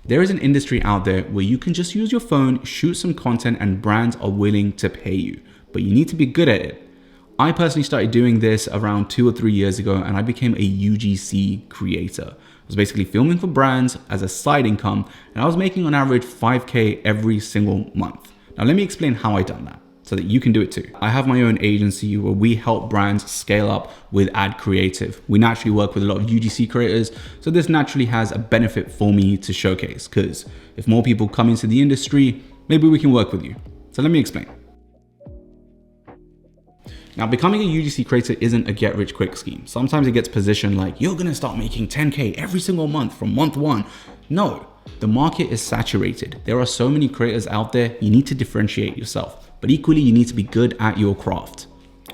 There is an industry out there where you can just use your phone, shoot some content, and brands are willing to pay you, but you need to be good at it. I personally started doing this around 2 or 3 years ago, and I became a UGC creator. I was basically filming for brands as a side income, and I was making on average 5K every single month. Now let me explain how I done that, so that you can do it too. I have my own agency where we help brands scale up with ad creative. We naturally work with a lot of UGC creators, so this naturally has a benefit for me to showcase, because if more people come into the industry, maybe we can work with you. So let me explain. Now, becoming a UGC creator isn't a get rich quick scheme. Sometimes it gets positioned like you're gonna start making 10K every single month from month one. No, the market is saturated. There are so many creators out there, you need to differentiate yourself. But equally, you need to be good at your craft.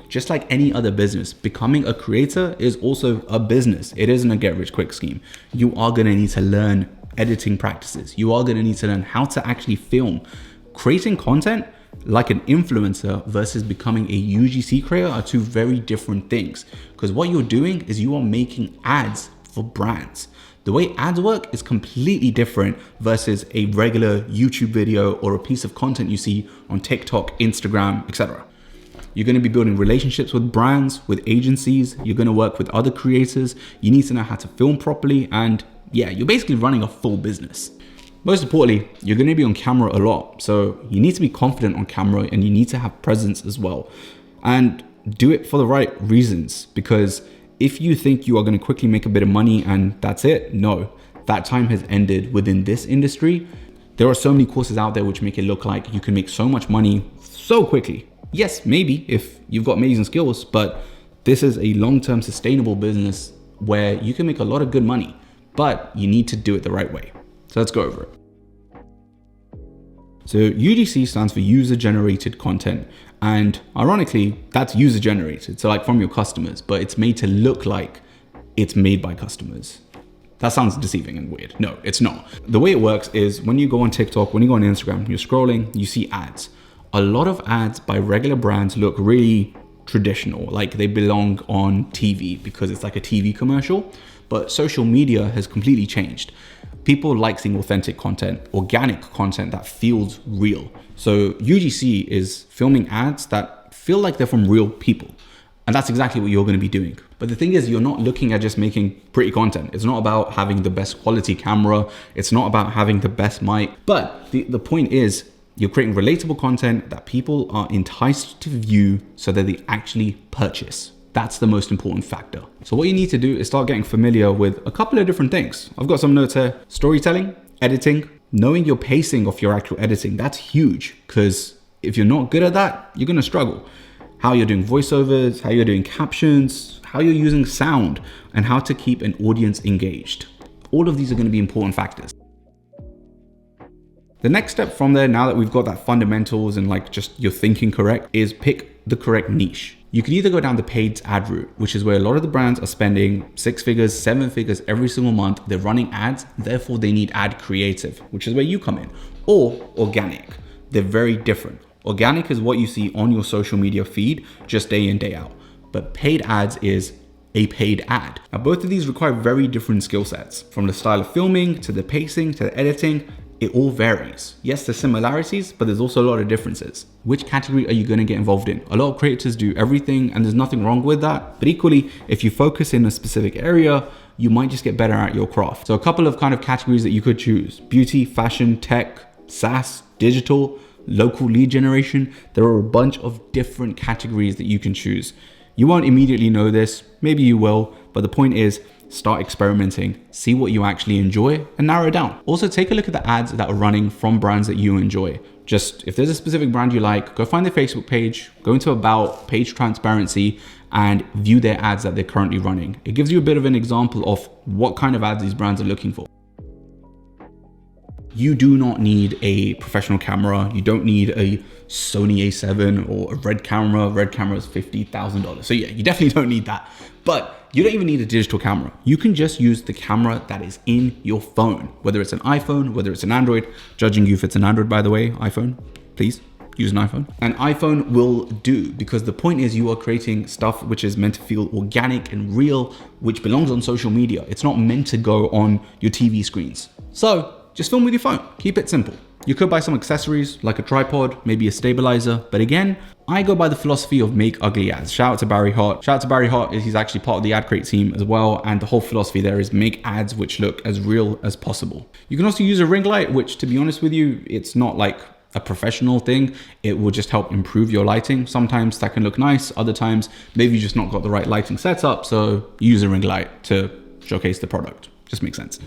Just like any other business, becoming a creator is also a business. It isn't a get rich quick scheme. You are gonna need to learn editing practices. You are gonna need to learn how to actually film. Creating content like an influencer versus becoming a UGC creator are two very different things. Because what you're doing is you are making ads for brands. The way ads work is completely different versus a regular YouTube video or a piece of content you see on TikTok, Instagram, etc. You're going to be building relationships with brands, with agencies. You're going to work with other creators. You need to know how to film properly. And yeah, you're basically running a full business. Most importantly, you're going to be on camera a lot. So you need to be confident on camera and you need to have presence as well. And do it for the right reasons, because if you think you are going to quickly make a bit of money and that's it, no, that time has ended within this industry. There are so many courses out there which make it look like you can make so much money so quickly. Yes, maybe if you've got amazing skills, but this is a long-term sustainable business where you can make a lot of good money, but you need to do it the right way. So let's go over it. So UGC stands for user generated content. And ironically, that's user generated. So like from your customers, but it's made to look like it's made by customers. That sounds deceiving and weird. No, it's not. The way it works is when you go on TikTok, when you go on Instagram, you're scrolling, you see ads. A lot of ads by regular brands look really traditional, like they belong on TV because it's like a TV commercial, but social media has completely changed. People like seeing authentic content, organic content that feels real. So UGC is filming ads that feel like they're from real people. And that's exactly what you're going to be doing. But the thing is, you're not looking at just making pretty content. It's not about having the best quality camera. It's not about having the best mic. But the point is, you're creating relatable content that people are enticed to view so that they actually purchase. That's the most important factor. So what you need to do is start getting familiar with a couple of different things. I've got some notes here: storytelling, editing, knowing your pacing of your actual editing. That's huge, because if you're not good at that, you're going to struggle. How you're doing voiceovers, how you're doing captions, how you're using sound, and how to keep an audience engaged. All of these are going to be important factors. The next step from there, now that we've got that fundamentals and like just your thinking correct, is pick the correct niche. You can either go down the paid ad route, which is where a lot of the brands are spending 6 figures, 7 figures every single month. They're running ads, therefore they need ad creative, which is where you come in. Or organic. They're very different. Organic is what you see on your social media feed just day in, day out. But paid ads is a paid ad. Now, both of these require very different skill sets. From the style of filming, to the pacing, to the editing, it all varies. Yes, there's similarities, but there's also a lot of differences. Which category are you going to get involved in? A lot of creators do everything, and there's nothing wrong with that. But equally, if you focus in a specific area, you might just get better at your craft. So a couple of kind of categories that you could choose: beauty, fashion, tech, SaaS, digital, local lead generation. There are a bunch of different categories that you can choose. You won't immediately know this, maybe you will, but the point is, start experimenting, see what you actually enjoy and narrow it down. Also, take a look at the ads that are running from brands that you enjoy. Just if there's a specific brand you like, go find their Facebook page, go into about, page transparency, and view their ads that they're currently running. It gives you a bit of an example of what kind of ads these brands are looking for. You do not need a professional camera. You don't need a Sony A7 or a Red camera. Red camera is $50,000. So yeah, you definitely don't need that. But you don't even need a digital camera. You can just use the camera that is in your phone, whether it's an iPhone, whether it's an Android. Judging you if it's an Android, by the way, iPhone, please use an iPhone. An iPhone will do, because the point is you are creating stuff which is meant to feel organic and real, which belongs on social media. It's not meant to go on your TV screens. So just film with your phone. Keep it simple. You could buy some accessories like a tripod, maybe a stabilizer. But again, I go by the philosophy of make ugly ads. Shout out to Barry Hart. Shout out to Barry Hart. He's actually part of the ad crate team as well. And the whole philosophy there is make ads which look as real as possible. You can also use a ring light, which to be honest with you, it's not like a professional thing. It will just help improve your lighting. Sometimes that can look nice. Other times, maybe you just not got the right lighting setup. So use a ring light to showcase the product. Just makes sense.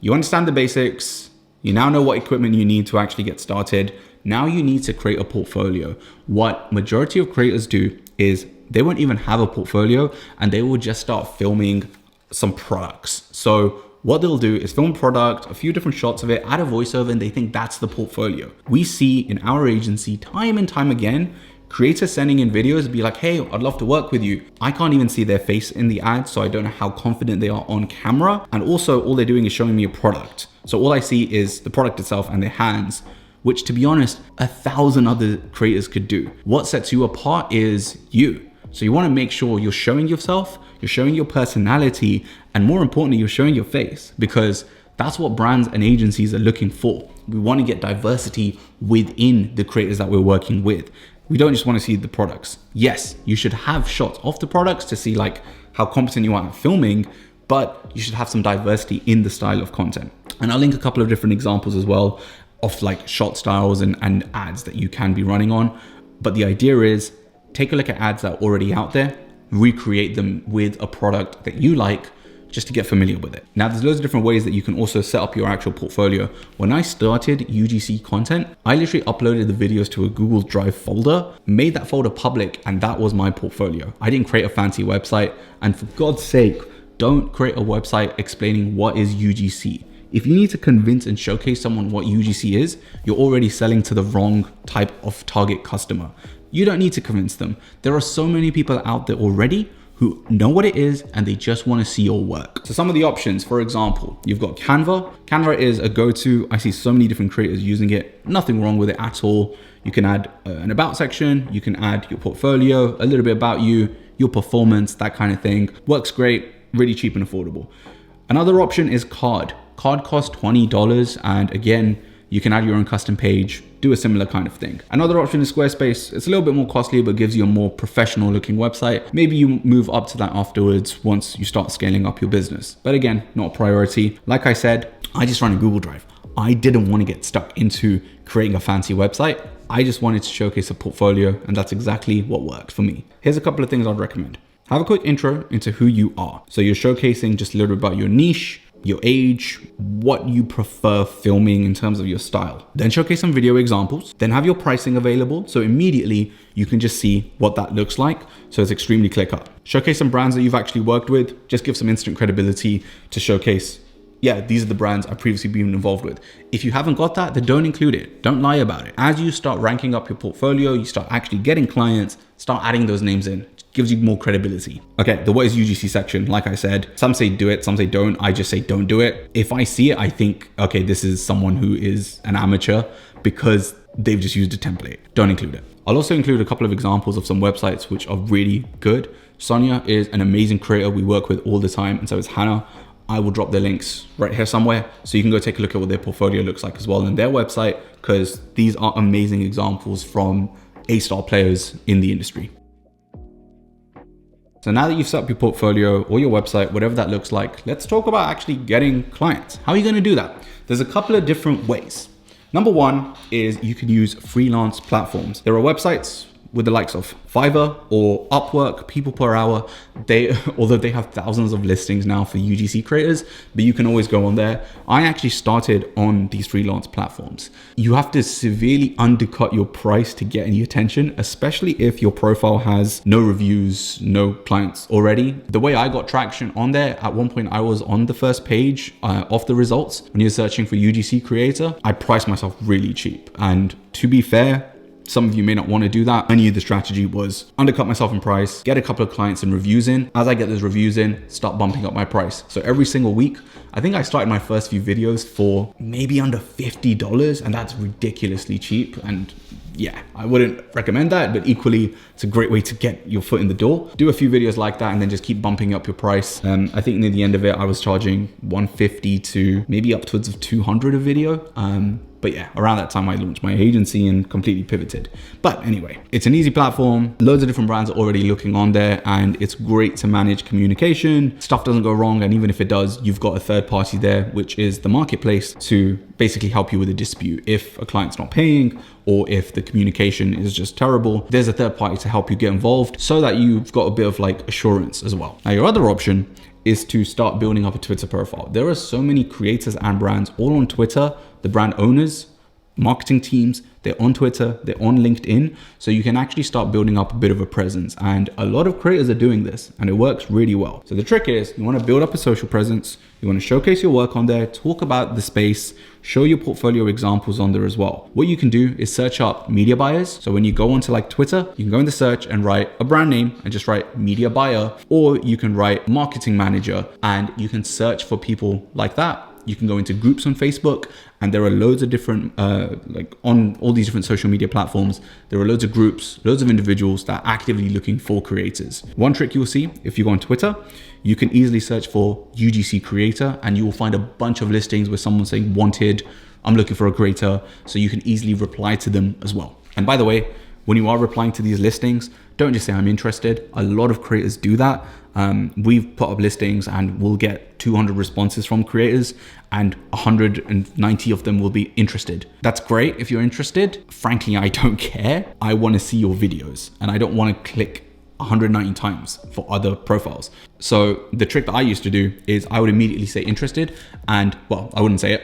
You understand the basics. You now know what equipment you need to actually get started. Now you need to create a portfolio. What majority of creators do is they won't even have a portfolio and they will just start filming some products. So what they'll do is film a product, a few different shots of it, add a voiceover, and they think that's the portfolio. We see in our agency time and time again, creators sending in videos be like, hey, I'd love to work with you. I can't even see their face in the ad, so I don't know how confident they are on camera. And also all they're doing is showing me a product. So all I see is the product itself and their hands, which to be honest, 1,000 other creators could do. What sets you apart is you. So you want to make sure you're showing yourself, you're showing your personality, and more importantly, you're showing your face, because that's what brands and agencies are looking for. We want to get diversity within the creators that we're working with. We don't just want to see the products. Yes, you should have shots of the products to see like how competent you are at filming, but you should have some diversity in the style of content. And I'll link a couple of different examples as well of like shot styles and ads that you can be running on. But the idea is take a look at ads that are already out there, recreate them with a product that you like, just to get familiar with it. Now, there's loads of different ways that you can also set up your actual portfolio. When I started UGC content, I literally uploaded the videos to a Google Drive folder, made that folder public, and that was my portfolio. I didn't create a fancy website. And for God's sake, don't create a website explaining what is UGC. If you need to convince and showcase someone what UGC is, you're already selling to the wrong type of target customer. You don't need to convince them. There are so many people out there already who know what it is and they just want to see your work. So some of the options, for example, you've got Canva. Canva is a go-to. I see so many different creators using it. Nothing wrong with it at all. You can add an about section. You can add your portfolio, a little bit about you, your performance, that kind of thing. Works great, really cheap and affordable. Another option is Card. Card costs $20, and again, you can add your own custom page, do a similar kind of thing. Another option is Squarespace. It's a little bit more costly, but gives you a more professional looking website. Maybe you move up to that afterwards once you start scaling up your business. But again, not a priority. Like I said, I just run a Google Drive. I didn't want to get stuck into creating a fancy website. I just wanted to showcase a portfolio, and that's exactly what worked for me. Here's a couple of things I'd recommend. Have a quick intro into who you are. So you're showcasing just a little bit about your niche, your age, what you prefer filming in terms of your style. Then showcase some video examples, then have your pricing available. So immediately you can just see what that looks like. So it's extremely clear cut. Showcase some brands that you've actually worked with, just give some instant credibility to showcase, yeah, these are the brands I've previously been involved with. If you haven't got that, then don't include it. Don't lie about it. As you start ranking up your portfolio, you start actually getting clients, start adding those names in. Gives you more credibility. Okay, the what is UGC section, like I said, some say do it, some say don't. I just say don't do it. If I see it, I think, okay, this is someone who is an amateur because they've just used a template. Don't include it. I'll also include a couple of examples of some websites which are really good. Sonia is an amazing creator we work with all the time, and so is Hannah. I will drop their links right here somewhere so you can go take a look at what their portfolio looks like as well on their website, because these are amazing examples from A-star players in the industry. So now that you've set up your portfolio or your website, whatever that looks like, let's talk about actually getting clients. How are you going to do that? There's a couple of different ways. Number one is you can use freelance platforms. There are websites with the likes of Fiverr or Upwork, people per hour. Although they have thousands of listings now for UGC creators, but you can always go on there. I actually started on these freelance platforms. You have to severely undercut your price to get any attention, especially if your profile has no reviews, no clients already. The way I got traction on there, at one point I was on the first page of the results. When you're searching for UGC creator, I priced myself really cheap. And to be fair, some of you may not want to do that. I knew the strategy was undercut myself in price, get a couple of clients and reviews in. As I get those reviews in, start bumping up my price. So every single week, I think I started my first few videos for maybe under $50, and that's ridiculously cheap. And yeah, I wouldn't recommend that, but equally it's a great way to get your foot in the door. Do a few videos like that and then just keep bumping up your price. I think near the end of it, I was charging 150 to maybe upwards of 200 a video. But yeah, around that time I launched my agency and completely pivoted. But anyway, it's an easy platform. Loads of different brands are already looking on there, and it's great to manage communication. Stuff doesn't go wrong, and even if it does, you've got a third party there, which is the marketplace, to basically help you with a dispute. If a client's not paying, or if the communication is just terrible, there's a third party to help you get involved so that you've got a bit of like assurance as well. Now, your other option is to start building up a Twitter profile. There are so many creators and brands all on Twitter, the brand owners, marketing teams, they're on Twitter, they're on LinkedIn. So you can actually start building up a bit of a presence. And a lot of creators are doing this and it works really well. So the trick is you want to build up a social presence. You want to showcase your work on there, talk about the space, show your portfolio examples on there as well. What you can do is search up media buyers. So when you go onto like Twitter, you can go into search and write a brand name and just write media buyer, or you can write marketing manager and you can search for people like that. You can go into groups on Facebook, and there are loads of different, like on all these different social media platforms, there are loads of groups, loads of individuals that are actively looking for creators. One trick you'll see if you go on Twitter, you can easily search for UGC creator and you will find a bunch of listings with someone saying wanted, I'm looking for a creator. So you can easily reply to them as well. And by the way, when you are replying to these listings, don't just say I'm interested. A lot of creators do that. We've put up listings and we'll get 200 responses from creators and 190 of them will be interested. That's great if you're interested. Frankly, I don't care. I want to see your videos and I don't want to click 190 times for other profiles. So the trick that I used to do is I would immediately say interested, and well, I wouldn't say it.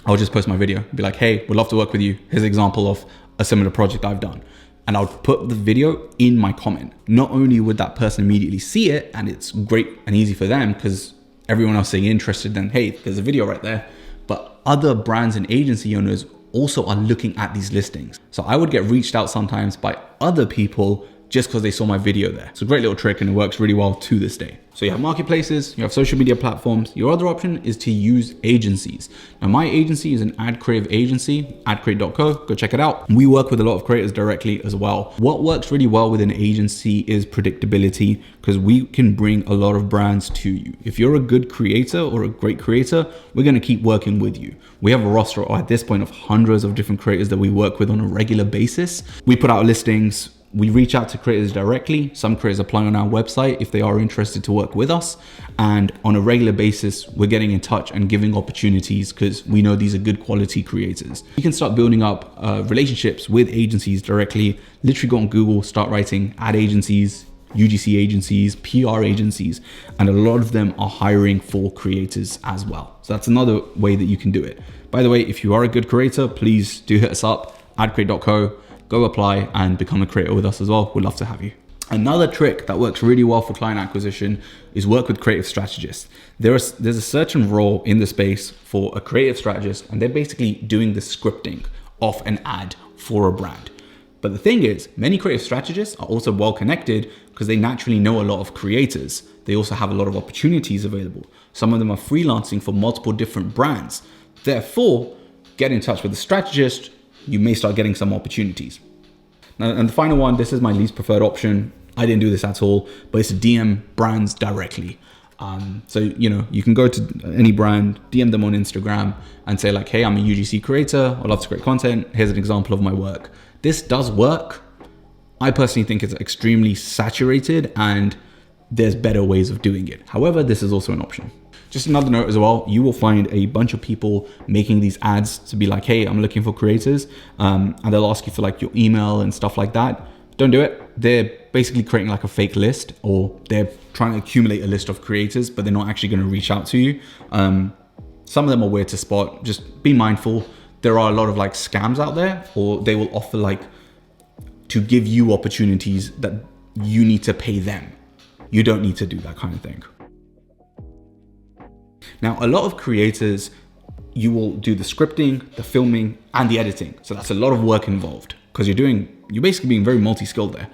I'll just post my video, be like, hey, would love to work with you. Here's an example of a similar project I've done. And I'll put the video in my comment. Not only would that person immediately see it, and it's great and easy for them because everyone else saying interested, then hey, there's a video right there. But other brands and agency owners also are looking at these listings. So I would get reached out sometimes by other people just because they saw my video there. It's a great little trick and it works really well to this day. So you have marketplaces, you have social media platforms. Your other option is to use agencies. Now my agency is an ad creative agency, adcreate.co, go check it out. We work with a lot of creators directly as well. What works really well with an agency is predictability, because we can bring a lot of brands to you. If you're a good creator or a great creator, we're gonna keep working with you. We have a roster at this point of hundreds of different creators that we work with on a regular basis. We put out listings, we reach out to creators directly. Some creators apply on our website if they are interested to work with us. And on a regular basis, we're getting in touch and giving opportunities because we know these are good quality creators. You can start building up relationships with agencies directly. Literally go on Google, start writing ad agencies, UGC agencies, PR agencies, and a lot of them are hiring for creators as well. So that's another way that you can do it. By the way, if you are a good creator, please do hit us up, adcreate.co. Go apply and become a creator with us as well. We'd love to have you. Another trick that works really well for client acquisition is work with creative strategists. There's a certain role in the space for a creative strategist, and they're basically doing the scripting of an ad for a brand. But the thing is, many creative strategists are also well connected because they naturally know a lot of creators. They also have a lot of opportunities available. Some of them are freelancing for multiple different brands. Therefore, get in touch with a strategist. You may start getting some opportunities. Now, and the final one, this is my least preferred option. I didn't do this at all, but it's to DM brands directly. So, you can go to any brand, DM them on Instagram and say like, hey, I'm a UGC creator. I love to create content. Here's an example of my work. This does work. I personally think it's extremely saturated and there's better ways of doing it. However, this is also an option. Just another note as well, you will find a bunch of people making these ads to be like, hey, I'm looking for creators. And they'll ask you for like your email and stuff like that. Don't do it. They're basically creating like a fake list, or they're trying to accumulate a list of creators, but they're not actually going to reach out to you. Some of them are weird to spot. Just be mindful. There are a lot of like scams out there, or they will offer like to give you opportunities that you need to pay them. You don't need to do that kind of thing. Now, a lot of creators, you will do the scripting, the filming, and the editing. So that's a lot of work involved because you're basically being very multi-skilled there.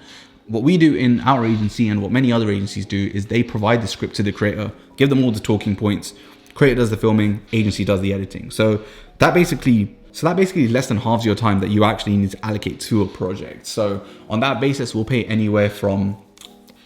What we do in our agency and what many other agencies do is they provide the script to the creator, give them all the talking points, creator does the filming, agency does the editing. So that basically So that basically less than halves your time that you actually need to allocate to a project. So on that basis, we'll pay anywhere from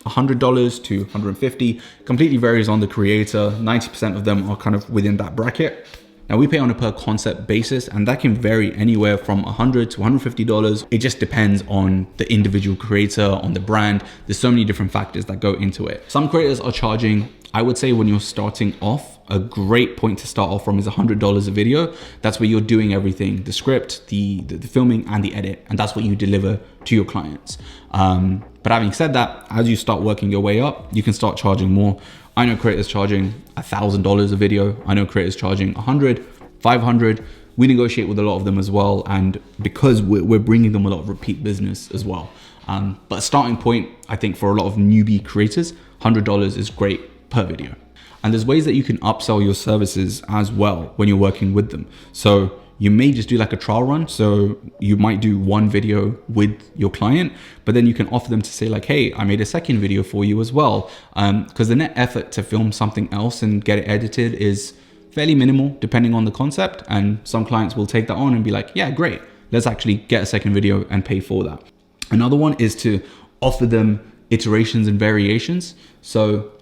$100 to $150. Completely varies on the creator. 90% of them are kind of within that bracket. Now we pay on a per concept basis, and that can vary anywhere from $100 to $150. It just depends on the individual creator, on the brand. There's so many different factors that go into it. Some creators are charging, I would say when you're starting off, a great point to start off from is $100 a video. That's where you're doing everything, the script, the filming and the edit, and that's what you deliver to your clients. But having said that, as you start working your way up, you can start charging more. I know creators charging $1,000 a video. I know creators charging 100, 500. We negotiate with a lot of them as well. And because we're bringing them a lot of repeat business as well. But a starting point, I think for a lot of newbie creators, $100 is great per video. And there's ways that you can upsell your services as well when you're working with them. So you may just do like a trial run. So you might do one video with your client, but then you can offer them to say like, hey, I made a second video for you as well. Because the net effort to film something else and get it edited is fairly minimal depending on the concept. And some clients will take that on and be like, yeah, great. Let's actually get a second video and pay for that. Another one is to offer them iterations and variations. So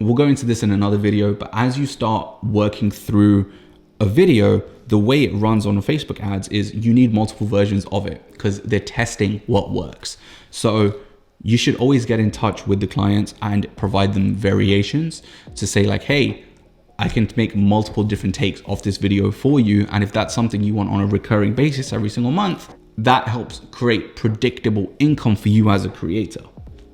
we'll go into this in another video, but as you start working through a video, the way it runs on Facebook ads is you need multiple versions of it because they're testing what works. So you should always get in touch with the clients and provide them variations to say like, hey, I can make multiple different takes of this video for you. And if that's something you want on a recurring basis every single month, that helps create predictable income for you as a creator.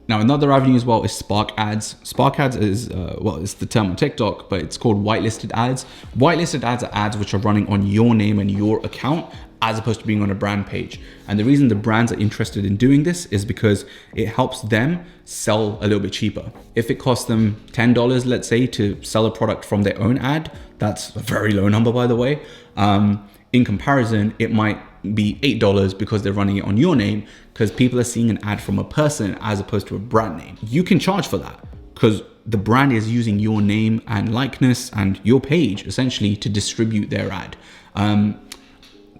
Now, another avenue as well is Spark ads. Spark ads is, well, it's the term on TikTok, but it's called whitelisted ads. Whitelisted ads are ads which are running on your name and your account as opposed to being on a brand page. And the reason the brands are interested in doing this is because it helps them sell a little bit cheaper. If it costs them $10, let's say, to sell a product from their own ad, that's a very low number, by the way. In comparison, it might be $8 because they're running it on your name because people are seeing an ad from a person as opposed to a brand name. You can charge for that because the brand is using your name and likeness and your page essentially to distribute their ad.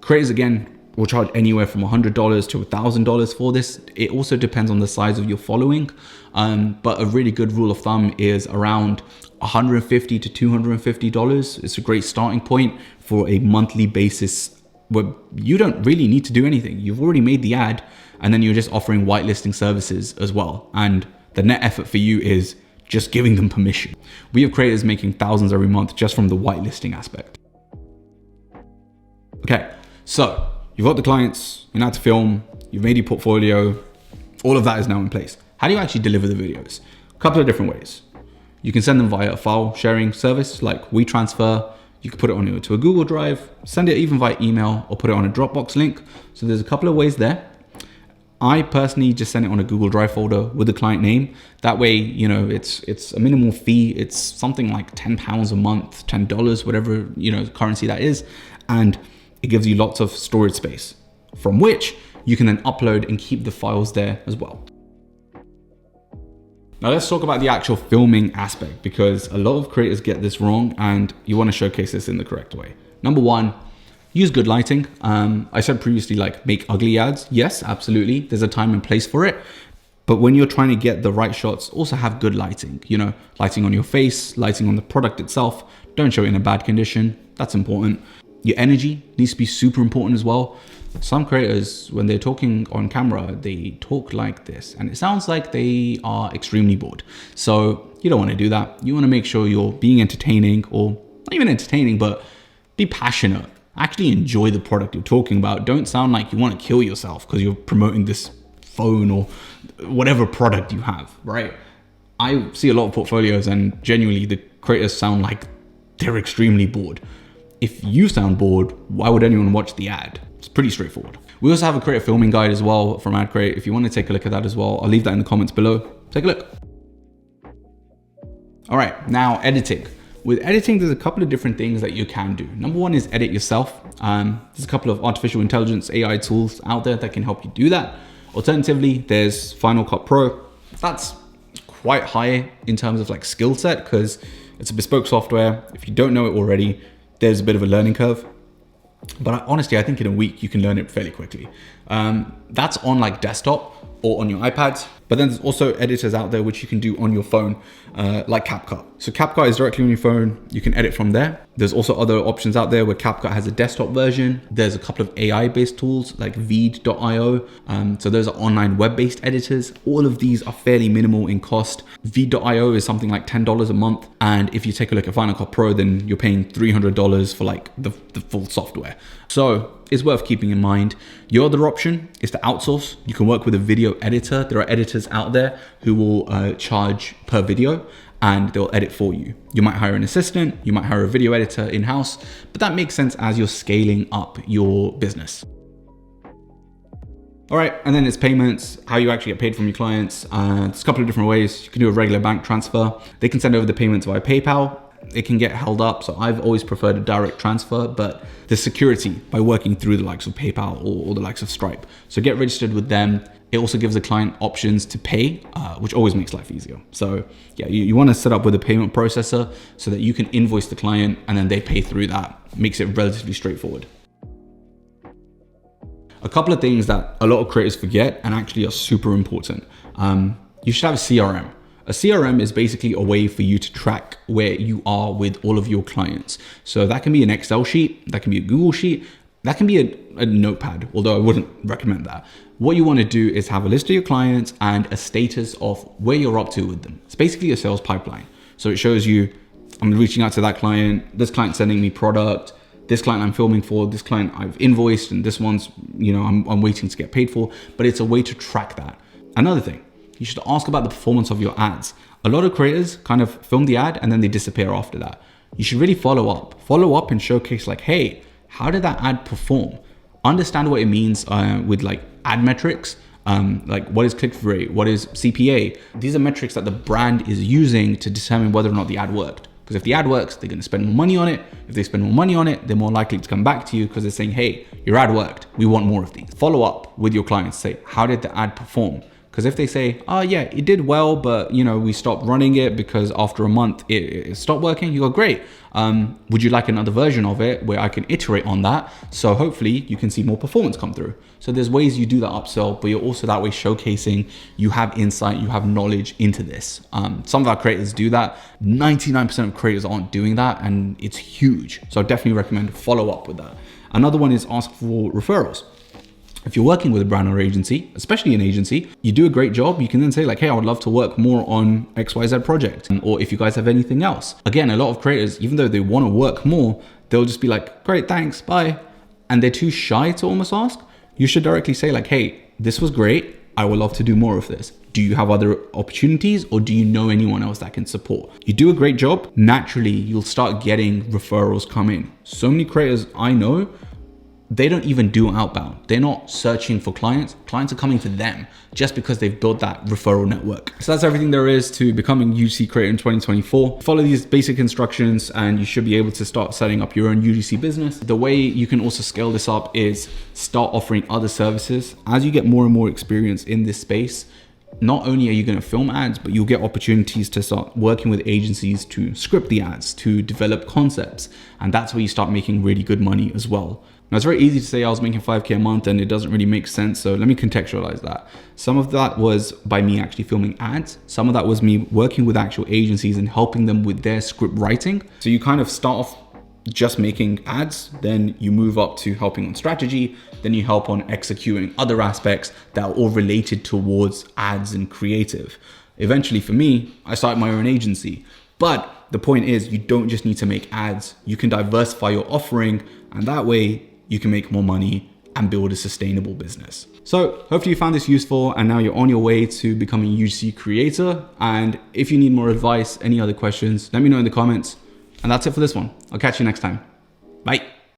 Creators again will charge anywhere from $100 to $1,000 for this. It also depends on the size of your following, but a really good rule of thumb is around $150 to $250. It's a great starting point for a monthly basis where you don't really need to do anything. You've already made the ad and then you're just offering whitelisting services as well. And the net effort for you is just giving them permission. We have creators making thousands every month just from the whitelisting aspect. Okay, so you've got the clients, you know how to film, you've made your portfolio, all of that is now in place. How do you actually deliver the videos? A couple of different ways. You can send them via a file sharing service like WeTransfer. You can put it onto a Google Drive, send it even via email or put it on a Dropbox link. So there's a couple of ways there. I personally just send it on a Google Drive folder with the client name. That way, you know, it's a minimal fee. It's something like £10 a month, $10, whatever, you know, currency that is. And it gives you lots of storage space from which you can then upload and keep the files there as well. Now let's talk about the actual filming aspect because a lot of creators get this wrong and you want to showcase this in the correct way. Number one, use good lighting. I said previously, like make ugly ads. Yes, absolutely. There's a time and place for it. But when you're trying to get the right shots, also have good lighting, you know, lighting on your face, lighting on the product itself. Don't show it in a bad condition. That's important. Your energy needs to be super important as well. Some creators, when they're talking on camera, they talk like this and it sounds like they are extremely bored. So you don't want to do that. You want to make sure you're being entertaining, or not even entertaining, but be passionate. Actually enjoy the product you're talking about. Don't sound like you want to kill yourself because you're promoting this phone or whatever product you have, right? I see a lot of portfolios and genuinely the creators sound like they're extremely bored. If you sound bored, why would anyone watch the ad? It's pretty straightforward. We also have a creator filming guide as well from AdCreate. If you want to take a look at that as well, I'll leave that in the comments below. Take a look. All right, now editing. With editing, there's a couple of different things that you can do. Number one is edit yourself. There's a couple of artificial intelligence AI tools out there that can help you do that. Alternatively, there's Final Cut Pro. That's quite high in terms of like skill set because it's a bespoke software. If you don't know it already, there's a bit of a learning curve. But honestly, I think in a week you can learn it fairly quickly. That's on like desktop or on your iPads. But then there's also editors out there which you can do on your phone, like CapCut. So CapCut is directly on your phone. You can edit from there. There's also other options out there where CapCut has a desktop version. There's a couple of AI-based tools like Veed.io. So those are online web-based editors. All of these are fairly minimal in cost. Veed.io is something like $10 a month. And if you take a look at Final Cut Pro, then you're paying $300 for like the full software. So it's worth keeping in mind. Your other option is to outsource. You can work with a video editor. There are editors out there who will charge per video and they'll edit for you. You might hire an assistant, you might hire a video editor in-house, but that makes sense as you're scaling up your business. All right, and then it's payments, how you actually get paid from your clients. There's a couple of different ways. You can do a regular bank transfer. They can send over the payments via PayPal. It can get held up. So I've always preferred a direct transfer, but the security by working through the likes of PayPal or the likes of Stripe. So get registered with them. It also gives the client options to pay, which always makes life easier. So yeah, you want to set up with a payment processor so that you can invoice the client and then they pay through that. Makes it relatively straightforward. A couple of things that a lot of creators forget and actually are super important. You should have a CRM. A CRM is basically a way for you to track where you are with all of your clients. So that can be an Excel sheet, that can be a Google sheet, that can be a notepad, although I wouldn't recommend that. What you want to do is have a list of your clients and a status of where you're up to with them. It's basically a sales pipeline. So it shows you, I'm reaching out to that client, this client sending me product, this client I'm filming for, this client I've invoiced, and this one's, I'm waiting to get paid for, but it's a way to track that. Another thing, you should ask about the performance of your ads. A lot of creators kind of film the ad and then they disappear after that. You should really follow up and showcase like, hey, how did that ad perform? Understand what it means with like ad metrics, like what is click-through rate, what is CPA? These are metrics that the brand is using to determine whether or not the ad worked. Because if the ad works, they're going to spend more money on it. If they spend more money on it, they're more likely to come back to you because they're saying, hey, your ad worked. We want more of these. Follow up with your clients. Say, how did the ad perform? Because if they say, oh yeah, it did well, but we stopped running it because after a month it stopped working, you go, great. Would you like another version of it where I can iterate on that? So hopefully you can see more performance come through. So there's ways you do that upsell, but you're also that way showcasing you have insight, you have knowledge into this. Some of our creators do that. 99% of creators aren't doing that, and it's huge. So I definitely recommend follow up with that. Another one is ask for referrals. If you're working with a brand or agency, especially an agency, you do a great job, you can then say like, hey, I would love to work more on XYZ project. Or if you guys have anything else. Again, a lot of creators, even though they want to work more, they'll just be like, great, thanks, bye. And they're too shy to almost ask. You should directly say like, hey, this was great. I would love to do more of this. Do you have other opportunities or do you know anyone else that can support? You do a great job, naturally, you'll start getting referrals come in. So many creators I know, they don't even do outbound. They're not searching for clients. Clients are coming to them just because they've built that referral network. So that's everything there is to becoming a UGC creator in 2024. Follow these basic instructions and you should be able to start setting up your own UGC business. The way you can also scale this up is start offering other services. As you get more and more experience in this space, not only are you going to film ads, but you'll get opportunities to start working with agencies to script the ads, to develop concepts. And that's where you start making really good money as well. Now, it's very easy to say I was making 5K a month and it doesn't really make sense. So let me contextualize that. Some of that was by me actually filming ads. Some of that was me working with actual agencies and helping them with their script writing. So you kind of start off just making ads, then you move up to helping on strategy, then you help on executing other aspects that are all related towards ads and creative. Eventually for me, I started my own agency. But the point is, you don't just need to make ads. You can diversify your offering, and that way you can make more money and build a sustainable business. So hopefully you found this useful and now you're on your way to becoming a UGC creator. And if you need more advice, any other questions, let me know in the comments. And that's it for this one. I'll catch you next time. Bye.